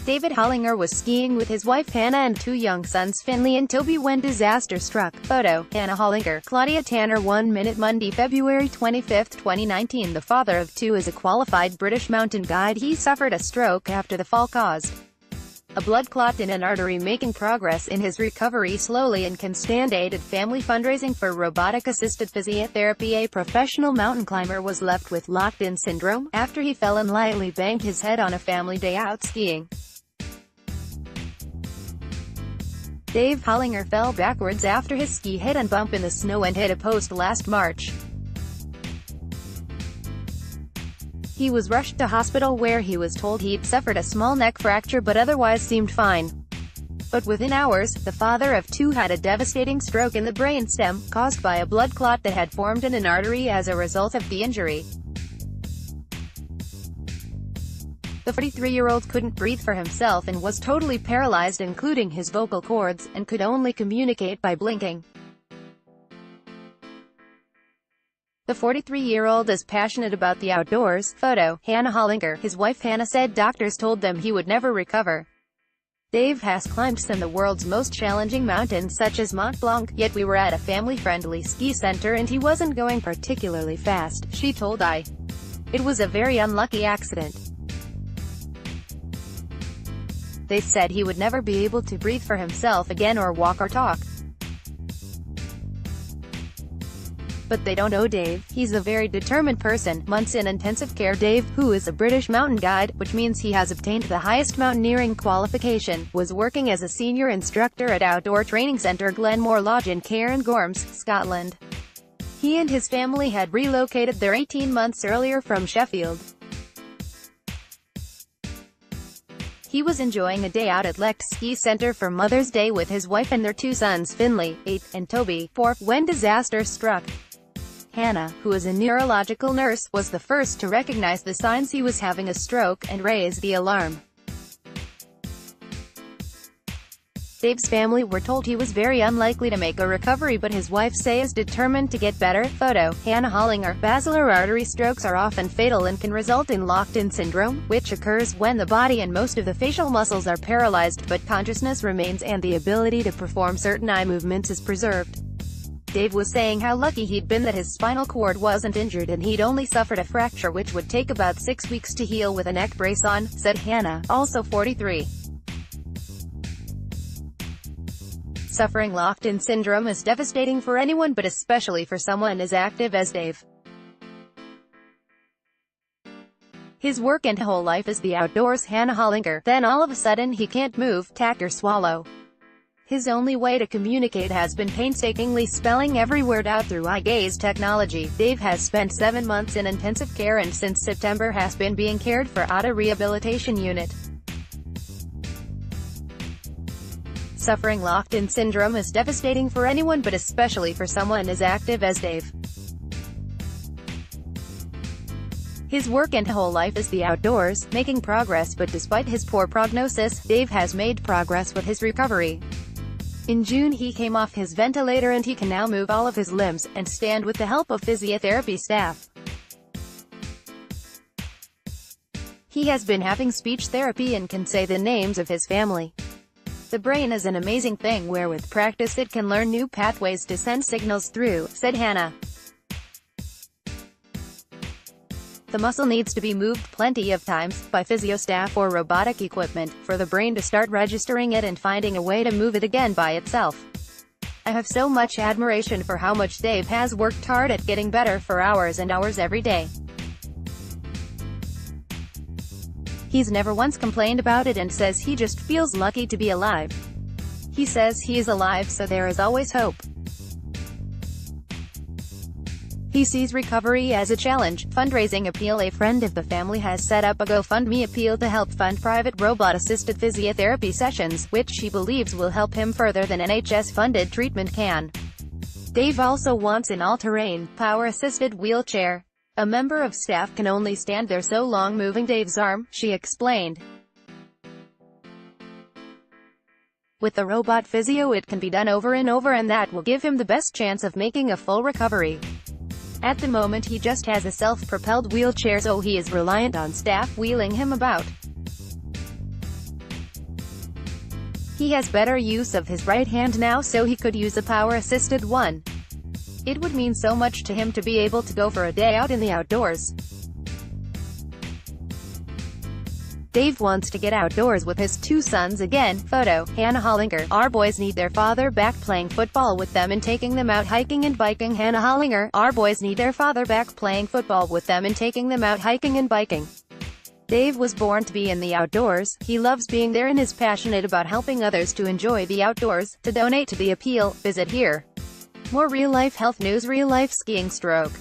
David Hollinger was skiing with his wife Hannah and two young sons Finley and Toby when disaster struck. Photo, Hannah Hollinger. Claudia Tanner 1 Minute Monday, February 25, 2019. The father of two is a qualified British mountain guide. He suffered a stroke after the fall caused a blood clot in an artery, making progress in his recovery slowly and can stand. Aided family fundraising for robotic-assisted physiotherapy. A professional mountain climber was left with locked-in syndrome after he fell and lightly banged his head on a family day out skiing. Dave Hollinger fell backwards after his ski hit and bump in the snow and hit a post last March. He was rushed to hospital where he was told he'd suffered a small neck fracture but otherwise seemed fine. But within hours, the father of two had a devastating stroke in the brainstem, caused by a blood clot that had formed in an artery as a result of the injury. The 43-year-old couldn't breathe for himself and was totally paralyzed, including his vocal cords, and could only communicate by blinking. The 43-year-old is passionate about the outdoors. Photo, Hannah Hollinger. His wife Hannah said doctors told them he would never recover. Dave has climbed some of the world's most challenging mountains such as Mont Blanc, yet we were at a family-friendly ski center and he wasn't going particularly fast, she told I. It was a very unlucky accident. They said he would never be able to breathe for himself again or walk or talk. But they don't owe Dave. He's a very determined person. Months in intensive care. Dave, who is a British mountain guide, which means he has obtained the highest mountaineering qualification, was working as a senior instructor at outdoor training centre Glenmore Lodge in Cairngorms, Scotland. He and his family had relocated there 18 months earlier from Sheffield. He was enjoying a day out at Lecht Ski Centre for Mother's Day with his wife and their two sons Finley, 8, and Toby, 4, when disaster struck. Hannah, who is a neurological nurse, was the first to recognize the signs he was having a stroke and raise the alarm. Dave's family were told he was very unlikely to make a recovery, but his wife say is determined to get better. Photo, Hannah Hollinger. Basilar artery strokes are often fatal and can result in locked-in syndrome, which occurs when the body and most of the facial muscles are paralyzed but consciousness remains and the ability to perform certain eye movements is preserved. Dave was saying how lucky he'd been that his spinal cord wasn't injured and he'd only suffered a fracture which would take about 6 weeks to heal with a neck brace on, said Hannah, also 43. Suffering locked-in syndrome is devastating for anyone but especially for someone as active as Dave. His work and whole life is the outdoors. Hannah Hollinger. Then all of a sudden he can't move, tack or swallow. His only way to communicate has been painstakingly spelling every word out through eye gaze technology. Dave has spent 7 months in intensive care and since September has been being cared for at a rehabilitation unit. Suffering locked-in syndrome is devastating for anyone but especially for someone as active as Dave. His work and whole life is the outdoors, making progress, but despite his poor prognosis, Dave has made progress with his recovery. In June he came off his ventilator and he can now move all of his limbs, and stand with the help of physiotherapy staff. He has been having speech therapy and can say the names of his family. The brain is an amazing thing where with practice it can learn new pathways to send signals through, said Hannah. The muscle needs to be moved plenty of times, by physio staff or robotic equipment, for the brain to start registering it and finding a way to move it again by itself. I have so much admiration for how much Dave has worked hard at getting better for hours and hours every day. He's never once complained about it and says he just feels lucky to be alive. He says he is alive so there is always hope. He sees recovery as a challenge. Fundraising appeal. A friend of the family has set up a GoFundMe appeal to help fund private robot-assisted physiotherapy sessions, which she believes will help him further than NHS-funded treatment can. Dave also wants an all-terrain, power-assisted wheelchair. A member of staff can only stand there so long moving Dave's arm, she explained. With the robot physio it can be done over and over and that will give him the best chance of making a full recovery. At the moment he just has a self-propelled wheelchair so he is reliant on staff wheeling him about. He has better use of his right hand now, so he could use a power-assisted one. It would mean so much to him to be able to go for a day out in the outdoors. Dave wants to get outdoors with his two sons again. Photo, Hannah Hollinger. Our boys need their father back playing football with them and taking them out hiking and biking. Hannah Hollinger. Our boys need their father back playing football with them and taking them out hiking and biking. Dave was born to be in the outdoors. He loves being there and is passionate about helping others to enjoy the outdoors. To donate to the appeal, visit here. More real-life health news. Real-life skiing stroke.